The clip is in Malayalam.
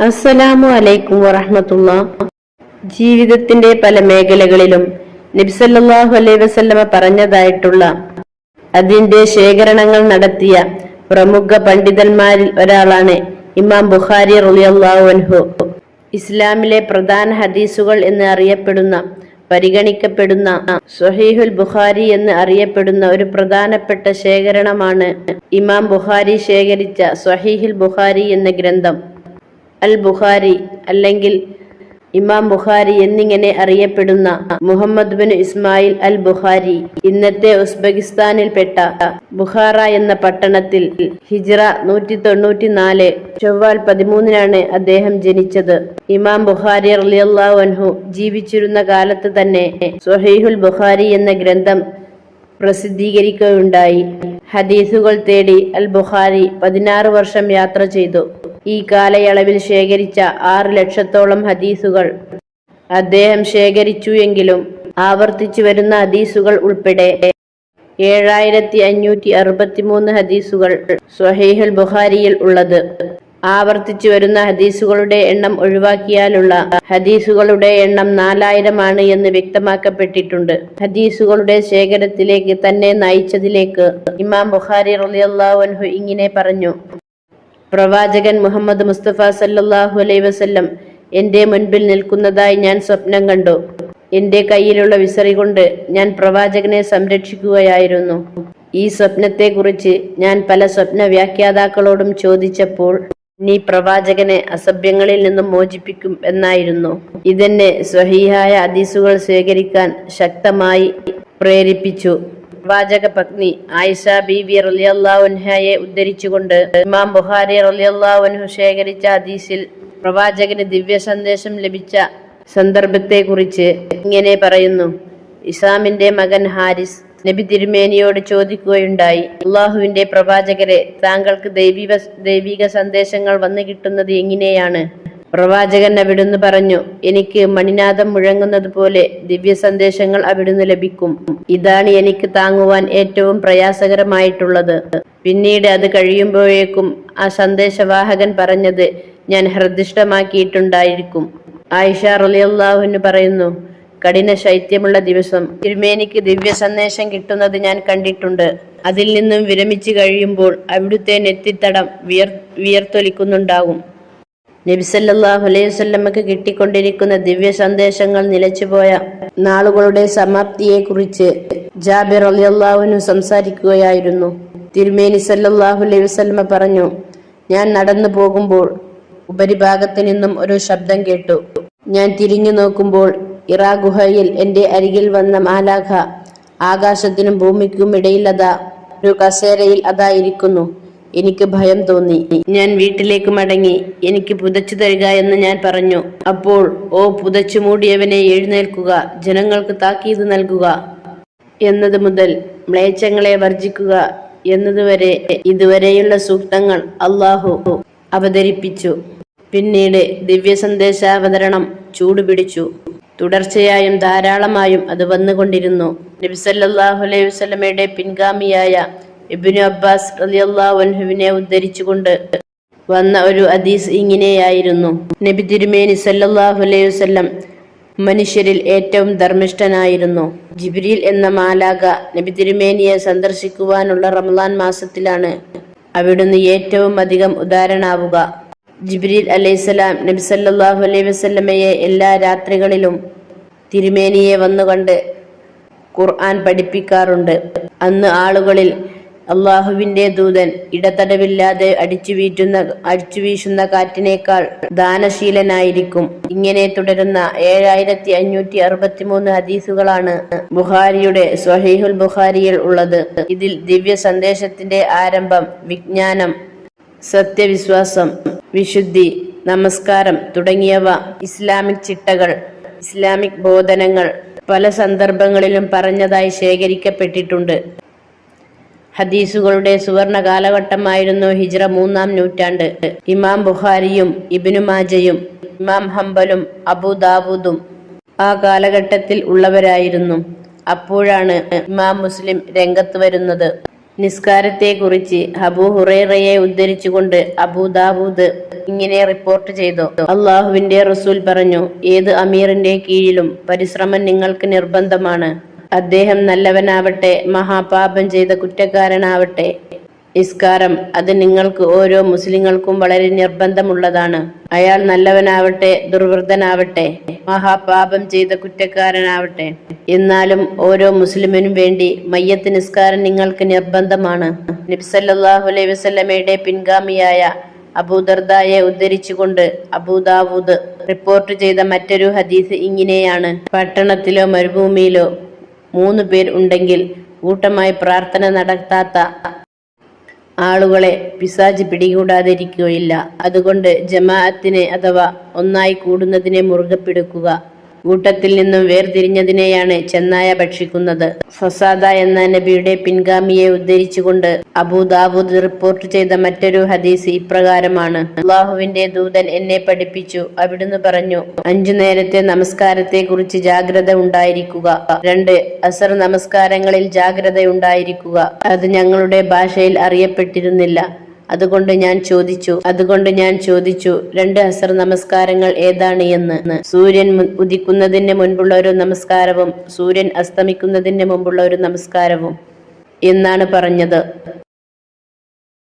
അസ്സലാമു അലൈക്കും വറഹ്മത്തുള്ളാഹി. ജീവിതത്തിന്റെ പല മേഖലകളിലും നബി സല്ലല്ലാഹു അലൈഹി വസല്ലമ പറഞ്ഞതായിട്ടുള്ള അതിന്റെ ശേഖരണങ്ങൾ നടത്തിയ പ്രമുഖ പണ്ഡിതന്മാരിൽ ഒരാളാണ് ഇമാം ബുഖാരി റളിയല്ലാഹു അൻഹു. ഇസ്ലാമിലെ പ്രധാന ഹദീസുകൾ എന്ന് അറിയപ്പെടുന്ന പരിഗണിക്കപ്പെടുന്ന സ്വഹീഹുൽ ബുഖാരി എന്ന് അറിയപ്പെടുന്ന ഒരു പ്രധാനപ്പെട്ട ശേഖരണമാണ് ഇമാം ബുഖാരി ശേഖരിച്ച സ്വഹീഹുൽ ബുഖാരി എന്ന ഗ്രന്ഥം. അൽ ബുഖാരി അല്ലെങ്കിൽ ഇമാം ബുഖാരി എന്നിങ്ങനെ അറിയപ്പെടുന്ന മുഹമ്മദ് ബിൻ ഇസ്മായിൽ അൽ ബുഖാരി ഇന്നത്തെ ഉസ്ബെക്കിസ്ഥാനിൽപ്പെട്ട ബുഖാറ എന്ന പട്ടണത്തിൽ ഹിജ്റ 194 ചൊവ്വാൽ 13 അദ്ദേഹം ജനിച്ചത്. ഇമാം ബുഖാരി റളിയല്ലാഹു അൻഹു ജീവിച്ചിരുന്ന കാലത്ത് തന്നെ സ്വഹീഹുൽ ബുഖാരി എന്ന ഗ്രന്ഥം പ്രസിദ്ധീകരിക്കുകയുണ്ടായി. ഹദീസുകൾ തേടി അൽ ബുഖാരി 16 വർഷം യാത്ര ചെയ്തു. ഈ കാലയളവിൽ ശേഖരിച്ച 6 ലക്ഷത്തോളം ഹദീസുകൾ അദ്ദേഹം ശേഖരിച്ചു. എങ്കിലും ആവർത്തിച്ചു വരുന്ന ഹദീസുകൾ ഉൾപ്പെടെ 7563 ഹദീസുകൾ സ്വഹീഹുൽ ബുഖാരിയിൽ ഉള്ളത്. ആവർത്തിച്ചു വരുന്ന ഹദീസുകളുടെ എണ്ണം ഒഴിവാക്കിയാലുള്ള ഹദീസുകളുടെ എണ്ണം 4000 എന്ന് വ്യക്തമാക്കപ്പെട്ടിട്ടുണ്ട്. ഹദീസുകളുടെ ശേഖരത്തിലേക്ക് തന്നെ നയിച്ചതിലേക്ക് ഇമാം ബുഖാരി റളിയല്ലാഹു അൻഹു ഇങ്ങനെ പറഞ്ഞു: പ്രവാചകൻ മുഹമ്മദ് മുസ്തഫ സല്ലല്ലാഹു അലൈഹി വസല്ലം എന്റെ മുൻപിൽ നിൽക്കുന്നതായി ഞാൻ സ്വപ്നം കണ്ടു. എന്റെ കയ്യിലുള്ള വിസറി കൊണ്ട് ഞാൻ പ്രവാചകനെ സംരക്ഷിക്കുകയായിരുന്നു. ഈ സ്വപ്നത്തെക്കുറിച്ച് ഞാൻ പല സ്വപ്ന വ്യാഖ്യാതാക്കളോടും ചോദിച്ചപ്പോൾ നീ പ്രവാചകനെ അസഭ്യങ്ങളിൽ നിന്നും മോചിപ്പിക്കും എന്നായിരുന്നു. ഇതെന്നെ സ്വഹീഹായ ഹദീസുകൾ ശേഖരിക്കാൻ ശക്തമായി പ്രേരിപ്പിച്ചു. പ്രവാചക പത്നി ആയിഷ ബീവി റളിയല്ലാഹു അൻഹയെ ഉദ്ധരിച്ചുകൊണ്ട് ഇമാം ബുഖാരി റളിയല്ലാഹു അൻഹു ശേഖരിച്ച ഹദീസിൽ പ്രവാചകന് ദിവ്യ സന്ദേശം ലഭിച്ച സന്ദർഭത്തെക്കുറിച്ച് ഇങ്ങനെ പറയുന്നു: ഇസാമിന്റെ മകൻ ഹാരിസ് നബി തിരുമേനിയോട് ചോദിക്കുകയുണ്ടായി, അള്ളാഹുവിന്റെ പ്രവാചകരെ, താങ്കൾക്ക് ദൈവിക സന്ദേശങ്ങൾ വന്നു കിട്ടുന്നത് എങ്ങനെയാണ്? പ്രവാചകൻ അവിടുന്ന് പറഞ്ഞു, എനിക്ക് മണിനാദം മുഴങ്ങുന്നത് പോലെ ദിവ്യ സന്ദേശങ്ങൾ അവിടുന്ന് ലഭിക്കും. ഇതാണ് എനിക്ക് താങ്ങുവാൻ ഏറ്റവും പ്രയാസകരമായിട്ടുള്ളത്. പിന്നീട് അത് കഴിയുമ്പോഴേക്കും ആ സന്ദേശവാഹകൻ പറഞ്ഞത് ഞാൻ ഹൃദിഷ്ടമാക്കിയിട്ടുണ്ടായിരിക്കും. ആയിഷ റളിയല്ലാഹു അൻഹ പറയുന്നു, കഠിന ശൈത്യമുള്ള ദിവസം തിരുമേനിക്ക് ദിവ്യ സന്ദേശം കിട്ടുന്നത് ഞാൻ കണ്ടിട്ടുണ്ട്. അതിൽ നിന്നും വിരമിച്ചു കഴിയുമ്പോൾ അവിടുത്തെ നെറ്റിത്തടം വിയർത്തൊലിക്കുന്നുണ്ടാകും. നബി സല്ലല്ലാഹു അലൈഹി വസല്ലമക്ക് കിട്ടിക്കൊണ്ടിരിക്കുന്ന ദിവ്യ സന്ദേശങ്ങൾ നിലച്ചുപോയ നാളുകളുടെ സമാപ്തിയെക്കുറിച്ച് ജാബിർ റളിയല്ലാഹു അൻഹു സംസാരിക്കുകയായിരുന്നു. തിരുമേനി സല്ലല്ലാഹു അലൈഹി വസല്ലമ പറഞ്ഞു, ഞാൻ നടന്നു പോകുമ്പോൾ ഉപരിഭാഗത്ത് നിന്നും ഒരു ശബ്ദം കേട്ടു. ഞാൻ തിരിഞ്ഞു നോക്കുമ്പോൾ ഇറാ ഗുഹയിൽ എന്റെ അരികിൽ വന്ന മാലാഖ ആകാശത്തിനും ഭൂമിക്കും ഇടയിൽ ഒരു കസേരയിൽ ഇരിക്കുന്നു. എനിക്ക് ഭയം തോന്നി. ഞാൻ വീട്ടിലേക്ക് മടങ്ങി. എനിക്ക് പുതച്ചു തരിക എന്ന് ഞാൻ പറഞ്ഞു. അപ്പോൾ, ഓ പുതച്ചു മൂടിയവനെ, എഴുന്നേൽക്കുക, ജനങ്ങൾക്ക് താക്കീത് നൽകുക എന്നത് മുതൽ മ്ലേച്ഛങ്ങളെ വർജിക്കുക എന്നതുവരെ ഇതുവരെയുള്ള സൂക്തങ്ങൾ അള്ളാഹു അവതരിപ്പിച്ചു. പിന്നീട് ദിവ്യ സന്ദേശാവതരണം ചൂടുപിടിച്ചു. തുടർച്ചയായും ധാരാളമായും അത് വന്നുകൊണ്ടിരുന്നു. നബി സല്ലല്ലാഹു അലൈഹി വസല്ലമയുടെ പിൻഗാമിയായ ഇബ്നു അബ്ബാസ് റളിയല്ലാഹു അൻഹുവിനെ ഉദ്ധരിച്ചുകൊണ്ട് വന്ന ഒരു ഹദീസ് ഇങ്ങനെയായിരുന്നു: നബി തിരുമേനി സല്ലല്ലാഹു അലൈഹി വസല്ലം മനുഷ്യരിൽ ഏറ്റവും ധർമ്മിഷ്ഠനായിരുന്നു. ജിബ്രീൽ എന്ന മാലാഖ നബി തിരുമേനിയെ സന്ദർശിക്കുവാനുള്ള റമളാൻ മാസത്തിലാണ് അവിടുന്ന് ഏറ്റവും അധികം ഉദാരനാവുക. ജിബ്രീൽ അലൈഹിസ്സലാം നബി സല്ലല്ലാഹു അലൈഹി വസല്ലമയെ എല്ലാ രാത്രികളിലും തിരുമേനിയെ വന്നുകൊണ്ട് ഖുർആൻ പഠിപ്പിക്കാറുണ്ട്. അന്ന് ആളുകളിൽ അള്ളാഹുവിന്റെ ദൂതൻ ഇടതടവില്ലാതെ അടിച്ചുവീശുന്ന കാറ്റിനേക്കാൾ ദാനശീലനായിരിക്കും. ഇങ്ങനെ തുടരുന്ന 7563 ഹദീസുകളാണ് ബുഖാരിയുടെ സ്വഹീഹുൽ ബുഖാരിയിൽ ഉള്ളത്. ഇതിൽ ദിവ്യ സന്ദേശത്തിന്റെ ആരംഭം, വിജ്ഞാനം, സത്യവിശ്വാസം, വിശുദ്ധി, നമസ്കാരം തുടങ്ങിയവ, ഇസ്ലാമിക് ചിട്ടകൾ, ഇസ്ലാമിക് ബോധനങ്ങൾ പല സന്ദർഭങ്ങളിലും പറഞ്ഞതായി ശേഖരിക്കപ്പെട്ടിട്ടുണ്ട്. ഹദീസുകളുടെ സുവർണ കാലഘട്ടമായിരുന്നു ഹിജ്റ 3-ാം നൂറ്റാണ്ട്. ഇമാം ബുഖാരിയും ഇബ്നു മാജയും ഇമാം ഹംബലും അബൂദാവൂദും ആ കാലഘട്ടത്തിൽ ഉള്ളവരായിരുന്നു. അപ്പോഴാണ് ഇമാം മുസ്ലിം രംഗത്ത് വരുന്നത്. നിസ്കാരത്തെക്കുറിച്ച് അബൂ ഹുറൈറയെ ഉദ്ധരിച്ചുകൊണ്ട് അബൂ ദാവൂദ് ഇങ്ങനെ റിപ്പോർട്ട് ചെയ്തു. അള്ളാഹുവിന്റെ റസൂൽ പറഞ്ഞു, ഏത് അമീറിന്റെ കീഴിലും പരിശ്രമം നിങ്ങൾക്ക് നിർബന്ധമാണ്. അദ്ദേഹം നല്ലവനാവട്ടെ മഹാപാപം ചെയ്ത കുറ്റക്കാരനാവട്ടെ. നിസ്കാരം അത് നിങ്ങൾക്ക് ഓരോ മുസ്ലിങ്ങൾക്കും വളരെ നിർബന്ധമുള്ളതാണ്. അയാൾ നല്ലവനാവട്ടെ ദുർവൃത്തനാവട്ടെ മഹാപാപം ചെയ്ത കുറ്റക്കാരനാവട്ടെ. എന്നാലും ഓരോ മുസ്ലിമിനും വേണ്ടി മയ്യത്ത് നിസ്കാരം നിങ്ങൾക്ക് നിർബന്ധമാണ്. നബി സല്ലല്ലാഹു അലൈഹി വസല്ലമയുടെ പിൻഗാമിയായ അബൂദർദായെ ഉദ്ധരിച്ചുകൊണ്ട് അബൂ ദാവൂദ് റിപ്പോർട്ട് ചെയ്ത മറ്റൊരു ഹദീസ് ഇങ്ങനെയാണ്: പട്ടണത്തിലോ മരുഭൂമിയിലോ 3 പേർ ഉണ്ടെങ്കിൽ കൂട്ടമായി പ്രാർത്ഥന നടത്താത്ത ആളുകളെ പിശാച് പിടികൂടാതിരിക്കുകയില്ല. അതുകൊണ്ട് ജമാഅത്തിനെ അഥവാ ഒന്നായി കൂടുന്നതിനെ മുറുകെ പിടിക്കുക. കൂട്ടത്തിൽ നിന്നും വേർതിരിഞ്ഞതിനെയാണ് ചെന്നായ ഭക്ഷിക്കുന്നത്. ഫസാദ എന്ന നബിയുടെ പിൻഗാമിയെ ഉദ്ധരിച്ചുകൊണ്ട് അബൂ ദാവൂദ് റിപ്പോർട്ട് ചെയ്ത മറ്റൊരു ഹദീസ് ഇപ്രകാരമാണ്: അള്ളാഹുവിന്റെ ദൂതൻ എന്നെ പഠിപ്പിച്ചു. അവിടുന്ന് പറഞ്ഞു, 5 നേരത്തെ നമസ്കാരത്തെ കുറിച്ച് ജാഗ്രത ഉണ്ടായിരിക്കുക. 2 അസർ നമസ്കാരങ്ങളിൽ ജാഗ്രത ഉണ്ടായിരിക്കുക. അത് ഞങ്ങളുടെ ഭാഷയിൽ അറിയപ്പെട്ടിരുന്നില്ല. അതുകൊണ്ട് ഞാൻ ചോദിച്ചു 2 അസർ നമസ്കാരങ്ങൾ ഏതാണ് എന്ന്. സൂര്യൻ ഉദിക്കുന്നതിന് മുൻപുള്ള ഒരു നമസ്കാരവും സൂര്യൻ അസ്തമിക്കുന്നതിന് മുമ്പുള്ള ഒരു നമസ്കാരവും എന്നാണ് പറഞ്ഞത്.